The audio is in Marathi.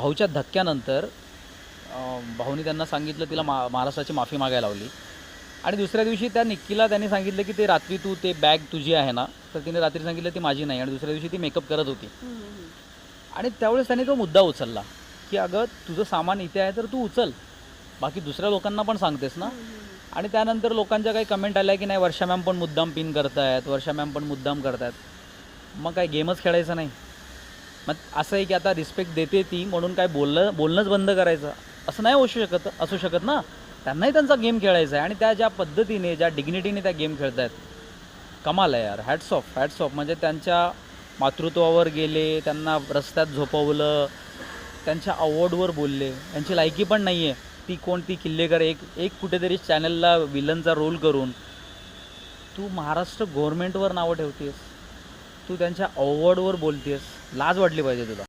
भाऊच्या धक्क्यानंतर भाऊनी त्यांना सांगितलं, तिला महाराष्ट्राची माफी मागायला लावली. आणि दुसऱ्या दिवशी त्या निक्कीला त्यांनी सांगितलं की ते रात्री तू ते बॅग तुझी आहे ना, तर तिने रात्री सांगितलं ती माझी नाही, आणि दुसऱ्या दिवशी ती मेकअप करत होती. आणि त्यावेळेस त्यांनी तो मुद्दा उचलला की अगं तुझं सामान इथे आहे तर तू उचल, बाकी दुसऱ्या लोकांना पण सांगतेस ना. आणि त्यानंतर लोकांच्या काही कमेंट आल्या की नाही, वर्षा मॅम पण मुद्दाम पिन करतायत, वर्षा मॅम पण मुद्दाम करतायत. मग काय गेमच खेळायचं नाही? मग असं आहे की आता रिस्पेक्ट देते ती म्हणून काय बोलणंच बंद करायचं असं नाही असू शकत ना. त्यांनाही त्यांचा गेम खेळायचा आहे, आणि त्या ज्या पद्धतीने ज्या डिग्निटीने त्या गेम खेळत आहेत, कमाल आहे यार. Hats off. म्हणजे त्यांच्या मातृत्वावर गेले, त्यांना रस्त्यात झोपवलं, त्यांच्या अवॉर्डवर बोलले. त्यांची लायकी पण नाही आहे. ती कोणती किल्लेकर एक कुठेतरी चॅनलला विलनचा रोल करून तू महाराष्ट्र गव्हर्नमेंटवर नावं ठेवतेस, तू त्यांच्या अवॉर्डवर बोलतेस. लाज वाटली पाहिजे तुला.